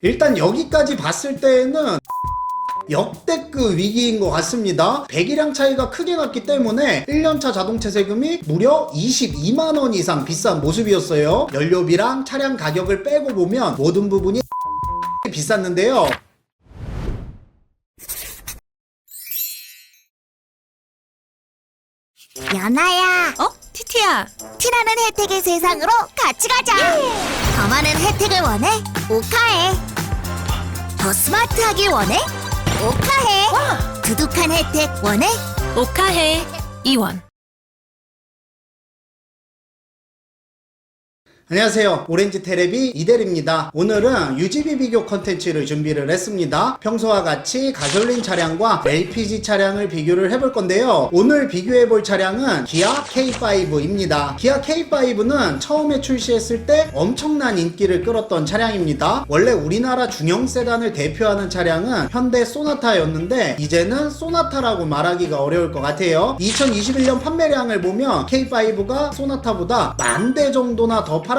일단 여기까지 봤을 때에는 역대급 위기인 것 같습니다. 배기량 차이가 크게 났기 때문에 1년차 자동차 세금이 무려 22만원 이상 비싼 모습이었어요. 연료비랑 차량 가격을 빼고 보면 모든 부분이 비쌌는데요. 연아야, 티티야. 티라는 혜택의 세상으로 같이 가자. 더 많은 혜택을 원해? 오카해. 더 스마트하길 원해? 오카해. 두둑한 혜택 원해? 오카해. 이원. 안녕하세요. 오렌지 테레비 이대리입니다. 오늘은 유지비 비교 컨텐츠를 준비를 했습니다. 평소와 같이 가솔린 차량과 LPG 차량을 비교를 해볼 건데요. 오늘 비교해볼 차량은 기아 K5입니다. 기아 K5는 처음에 출시했을 때 엄청난 인기를 끌었던 차량입니다. 원래 우리나라 중형 세단을 대표하는 차량은 현대 소나타였는데 이제는 소나타라고 말하기가 어려울 것 같아요. 2021년 판매량을 보면 K5가 소나타보다 10,000대 정도나 더 팔았습니다.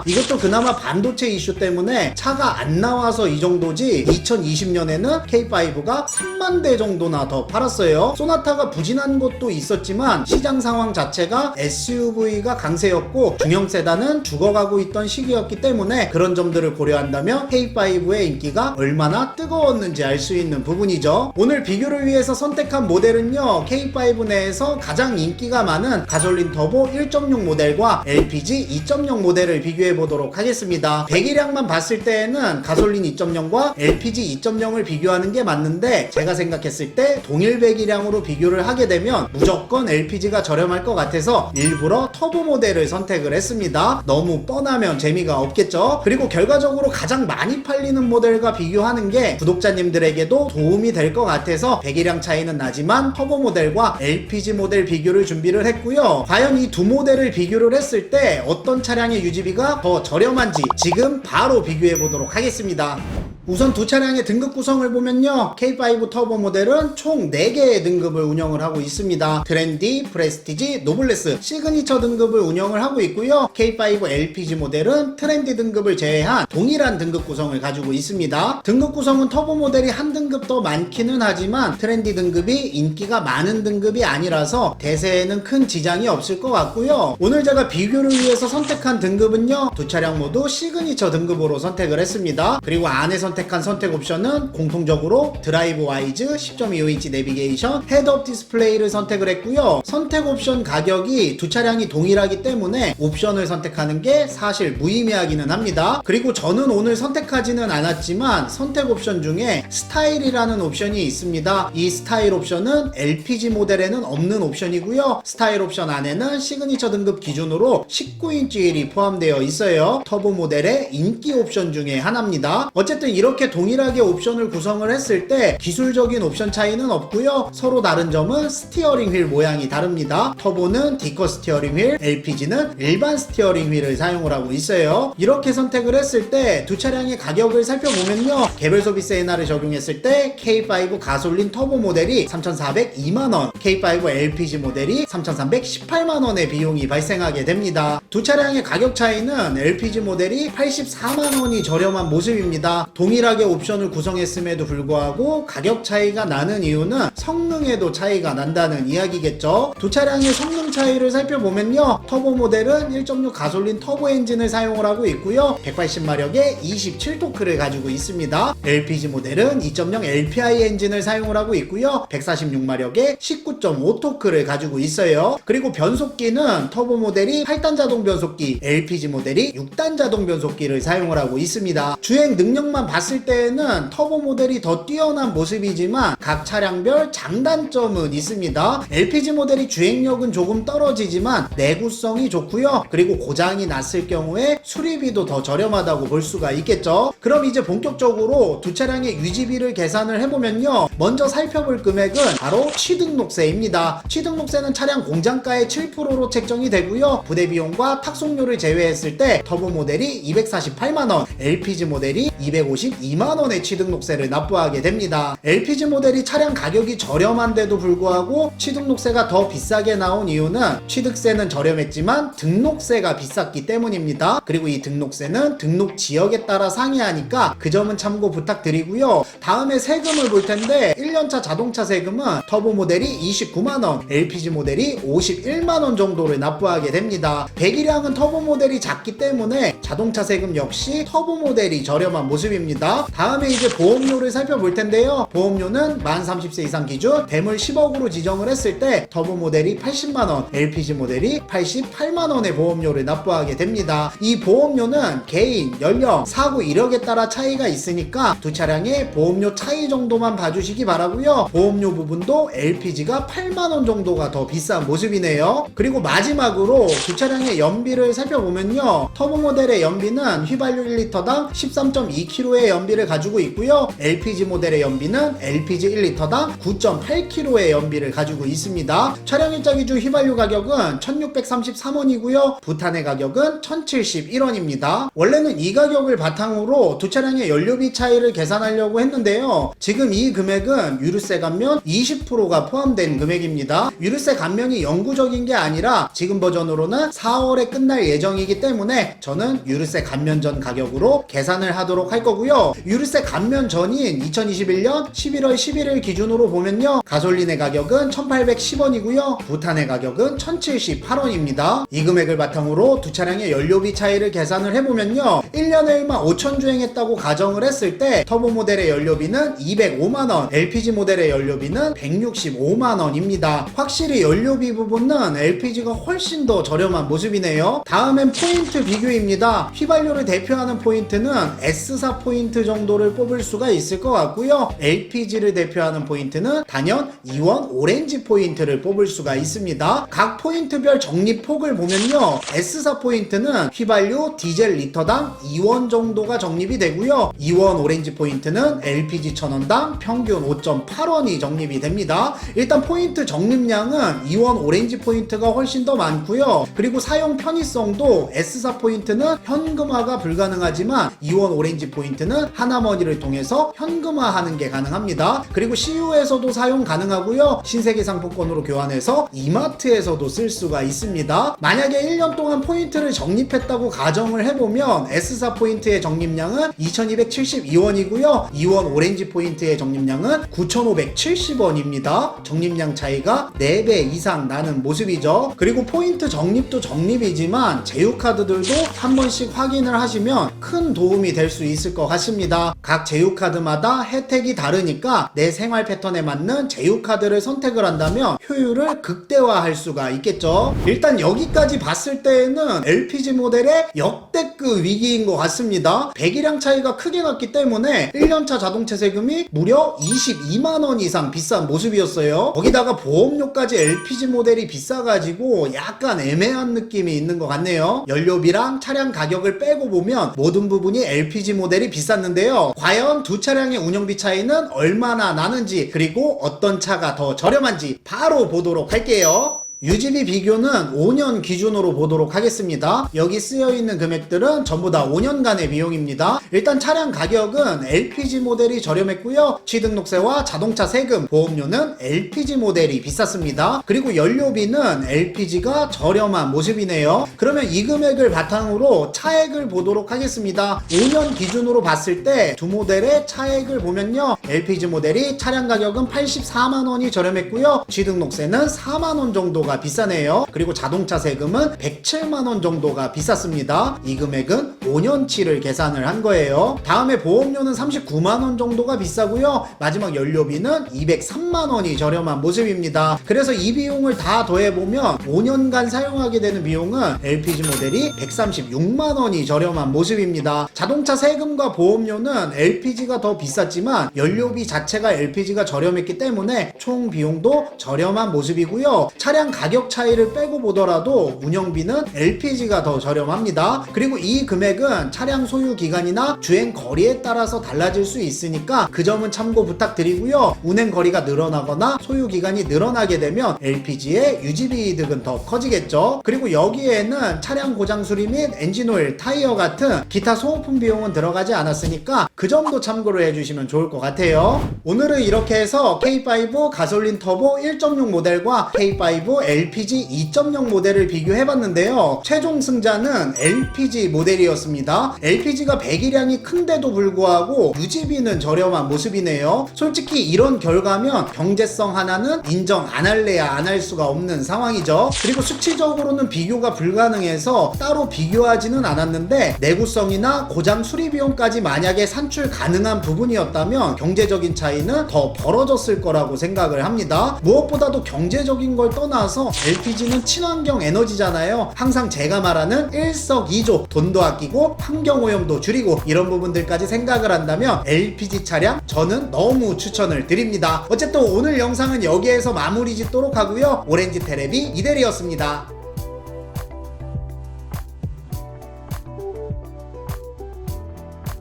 이것도 그나마 반도체 이슈 때문에 차가 안 나와서 이 정도지 2020년에는 K5가 3만 대 정도나 더 팔았어요. 소나타가 부진한 것도 있었지만 시장 상황 자체가 SUV가 강세였고 중형 세단은 죽어가고 있던 시기였기 때문에 그런 점들을 고려한다면 K5의 인기가 얼마나 뜨거웠는지 알 수 있는 부분이죠. 오늘 비교를 위해서 선택한 모델은요, K5 내에서 가장 인기가 많은 가솔린 터보 1.6 모델과 LPG 2.0 모델을 비교해 보도록 하겠습니다. 배기량만 봤을 때에는 가솔린 2.0과 LPG 2.0을 비교하는 게 맞는데 제가 생각했을 때 동일 배기량으로 비교를 하게 되면 무조건 LPG가 저렴할 것 같아서 일부러 터보 모델을 선택을 했습니다. 너무 뻔하면 재미가 없겠죠. 그리고 결과적으로 가장 많이 팔리는 모델과 비교하는 게 구독자님들에게도 도움이 될 것 같아서 배기량 차이는 나지만 터보 모델과 LPG 모델 비교를 준비를 했고요. 과연 이 두 모델을 비교를 했을 때 어떤 차량의 유지비가 더 저렴한지 지금 바로 비교해 보도록 하겠습니다. 우선 두 차량의 등급 구성을 보면요, K5 터보 모델은 총 4개의 등급을 운영을 하고 있습니다. 트렌디, 프레스티지, 노블레스, 시그니처 등급을 운영을 하고 있고요. K5 LPG 모델은 트렌디 등급을 제외한 동일한 등급 구성을 가지고 있습니다. 등급 구성은 터보 모델이 한 등급 더 많기는 하지만 트렌디 등급이 인기가 많은 등급이 아니라서 대세에는 큰 지장이 없을 것 같고요. 오늘 제가 비교를 위해서 선택한 등급은요, 두 차량 모두 시그니처 등급으로 선택을 했습니다. 그리고 안에 선택한 선택 옵션은 공통적으로 드라이브 와이즈, 10.25인치 내비게이션, 헤드업 디스플레이를 선택을 했고요. 선택 옵션 가격이 두 차량이 동일하기 때문에 옵션을 선택하는 게 사실 무의미하기는 합니다. 그리고 저는 오늘 선택하지는 않았지만 선택 옵션 중에 스타일이라는 옵션이 있습니다. 이 스타일 옵션은 LPG 모델에는 없는 옵션이고요. 스타일 옵션 안에는 시그니처 등급 기준으로 19인치 휠이 포함되어 있어요. 터보 모델의 인기 옵션 중에 하나입니다. 어쨌든 이렇게 동일하게 옵션을 구성을 했을 때 기술적인 옵션 차이는 없고요. 서로 다른 점은 스티어링 휠 모양이 다릅니다. 터보는 D컷 스티어링 휠, LPG는 일반 스티어링 휠을 사용을 하고 있어요. 이렇게 선택을 했을 때 두 차량의 가격을 살펴보면요, 개별 소비세 인하를 적용했을 때 K5 가솔린 터보 모델이 3,402만원, K5 LPG 모델이 3,318만원의 비용이 발생하게 됩니다. 두 차량의 가격 차이는 LPG 모델이 84만원이 저렴한 모습입니다. 동일하게 옵션을 구성했음에도 불구하고 가격 차이가 나는 이유는 성능에도 차이가 난다는 이야기겠죠. 두 차량의 성능 차이를 살펴보면요, 터보 모델은 1.6 가솔린 터보 엔진을 사용을 하고 있고요, 180마력의 27토크를 가지고 있습니다. LPG 모델은 2.0 LPI 엔진을 사용을 하고 있고요, 146마력의 19.5토크를 가지고 있어요. 그리고 변속기는 터보 모델이 8단 자동 변속기, LPG 모델이 6단 자동 변속기를 사용을 하고 있습니다. 주행 능력만 봤을 때에는 터보 모델이 더 뛰어난 모습이지만 각 차량별 장단점은 있습니다. LPG 모델이 주행력은 조금 떨어지지만 내구성이 좋고요. 그리고 고장이 났을 경우에 수리비도 더 저렴하다고 볼 수가 있겠죠. 그럼 이제 본격적으로 두 차량의 유지비를 계산을 해보면요, 먼저 살펴볼 금액은 바로 취등록세입니다. 취등록세는 차량 공장가의 7%로 책정이 되고요, 부대 비용과 탁송료를 제외했을 때 터보 모델이 248만원, LPG 모델이 252만원의 취등록세를 납부하게 됩니다. LPG LPG 모델이 차량 가격이 저렴한데도 불구하고 취등록세가 더 비싸게 나온 이유는 취득세는 저렴했지만 등록세가 비쌌기 때문입니다. 그리고 이 등록세는 등록 지역에 따라 상이하니까 그 점은 참고 부탁드리고요. 다음에 세금을 볼 텐데 1년차 자동차 세금은 터보 모델이 29만원, LPG 모델이 51만원 정도를 납부하게 됩니다. 배기량은 터보 모델이 작기 때문에 자동차 세금 역시 터보 모델이 저렴한 모습입니다. 다음에 이제 보험료를 살펴볼 텐데요. 보험료는 만 30세 이상 기준 대물 10억으로 지정을 했을 때 터보 모델이 80만원, LPG 모델이 88만원의 보험료를 납부하게 됩니다. 이 보험료는 개인, 연령, 사고 이력에 따라 차이가 있으니까 두 차량의 보험료 차이 정도만 봐주시기 바라고요. 보험료 부분도 LPG가 8만원 정도가 더 비싼 모습이네요. 그리고 마지막으로 두 차량의 연비를 살펴보면요. 터보 모델의 연비는 휘발유 1리터당 13.2kg의 연비를 가지고 있고요. LPG 모델의 연비는 LPG 1리터당 9.8kg의 연비를 가지고 있습니다. 차량 일자 기준 휘발유 가격은 1633원이고요. 부탄의 가격은 1071원입니다. 원래는 이 가격을 바탕으로 두 차량의 연료비 차이를 계산하려고 했는데요. 지금 이 금액은 유류세 감면 20%가 포함된 금액입니다. 유류세 감면이 영구적인 게 아니라 지금 버전으로는 4월에 끝날 예정이기 때문에 저는 유류세 감면 전 가격으로 계산을 하도록 할 거고요. 유류세 감면 전인 2021년 11월 11일 기준으로 보면요. 가솔린의 가격은 1810원이고요. 부탄의 가격은 1078원입니다. 이 금액을 바탕으로 두 차량의 연료비 차이를 계산을 해보면요. 1년에 1만 5천 주행했다고 가정을 했을 때 터보 모델의 연료비는 205만원, LPG 모델의 연료비는 165만원입니다. 확실히 연료비 부분은 LPG가 훨씬 더 저렴한 모습이네요. 다음엔 포인트 비교입니다. 휘발유를 대표하는 포인트는 S사 포인트 정도를 뽑을 수가 있을 것 같고요. LPG를 대표하는 포인트는 단연 E1 오렌지 포인트를 뽑을 수가 있습니다. 각 포인트별 적립폭을 보면요. S사 포인트는 휘발유 디젤 리터당 2원 정도가 적립이 되고요. E1 오렌지 포인트는 LPG 1000원당 평균 5.8원이 적립이 됩니다. 일단 포인트 적립량은 E1 오렌지 포인트가 훨씬 더 많고요. 그리고 사용 편의성도 S사 포인트는 현금화가 불가능하지만 E1 오렌지 포인트는 하나머니를 통해서 현금화하는 게 가능합니다. 그리고 CU에서도 사용 가능하고요. 신세계 상품권으로 교환해서 이마트에서도 쓸 수가 있습니다. 만약에 1년 동안 포인트를 적립했다고 가정을 해보면 S사 포인트의 적립량은 2272원이고요. E1 오렌지 포인트의 적립량은 9570원입니다. 적립량 차이가 4배 이상 나는 모습이죠. 그리고 포인트 적립도 적립이지만 제휴카드들도 한 번씩 확인을 하시면 큰 도움이 될 수 있을 것 같습니다. 각 제휴카드마다 혜택이 다르니까 내 생활 패턴에 맞는 제휴카드를 선택을 한다면 효율을 극대화할 수가 있겠죠. 일단 여기까지 봤을 때에는 LPG 모델의 역대급 위기인 것 같습니다. 배기량 차이가 크게 났기 때문에 1년차 자동차 세금이 무려 22만원 이상 비싼 모습이었어요. 거기다가 보험료까지 LPG 모델이 비싸가지고 약간 애매한 느낌이 있는 것 같네요. 연료비랑 차량 가격을 빼고 보면 모든 부분이 LPG 모델이 비쌌는데요. 과연 두 차량의 운영비 차이는 얼마나 나는지, 그리고 어떤 차가 더 저렴한지 바로 보도록 할게요. 유지비 비교는 5년 기준으로 보도록 하겠습니다. 여기 쓰여있는 금액들은 전부 다 5년간의 비용입니다. 일단 차량 가격은 LPG 모델이 저렴했고요. 취등록세와 자동차 세금, 보험료는 LPG 모델이 비쌌습니다. 그리고 연료비는 LPG가 저렴한 모습이네요. 그러면 이 금액을 바탕으로 차액을 보도록 하겠습니다. 5년 기준으로 봤을 때 두 모델의 차액을 보면요. LPG 모델이 차량 가격은 84만원이 저렴했고요. 취등록세는 4만원 정도가 비싸네요. 그리고 자동차 세금은 107만원 정도가 비쌌습니다. 이 금액은 5년치를 계산을 한 거예요. 다음에 보험료는 39만원 정도가 비싸고요. 마지막 연료비는 203만원이 저렴한 모습입니다. 그래서 이 비용을 다 더해보면 5년간 사용하게 되는 비용은 LPG 모델이 136만원이 저렴한 모습입니다. 자동차 세금과 보험료는 LPG가 더 비쌌지만 연료비 자체가 LPG가 저렴했기 때문에 총 비용도 저렴한 모습이고요. 차량 가격 차이를 빼고 보더라도 운영비는 LPG가 더 저렴합니다. 그리고 이 금액 금액은 차량 소유 기간이나 주행 거리에 따라서 달라질 수 있으니까 그 점은 참고 부탁드리고요. 운행 거리가 늘어나거나 소유 기간이 늘어나게 되면 LPG의 유지비 이득은 더 커지겠죠. 그리고 여기에는 차량 고장 수리 및 엔진오일, 타이어 같은 기타 소모품 비용은 들어가지 않았으니까 그 점도 참고로 해주시면 좋을 것 같아요. 오늘은 이렇게 해서 K5 가솔린 터보 1.6 모델과 K5 LPG 2.0 모델을 비교해봤는데요. 최종 승자는 LPG 모델이었습니다. LPG가 배기량이 큰데도 불구하고 유지비는 저렴한 모습이네요. 솔직히 이런 결과면 경제성 하나는 인정 안 할래야 안 할 수가 없는 상황이죠. 그리고 수치적으로는 비교가 불가능해서 따로 비교하지는 않았는데 내구성이나 고장 수리 비용까지 만약에 산출 가능한 부분이었다면 경제적인 차이는 더 벌어졌을 거라고 생각을 합니다. 무엇보다도 경제적인 걸 떠나서 LPG는 친환경 에너지잖아요. 항상 제가 말하는 일석이조, 돈도 아끼고 환경오염도 줄이고 이런 부분들까지 생각을 한다면 LPG 차량 저는 너무 추천을 드립니다. 어쨌든 오늘 영상은 여기에서 마무리 짓도록 하고요. 오렌지 테레비 이대리였습니다.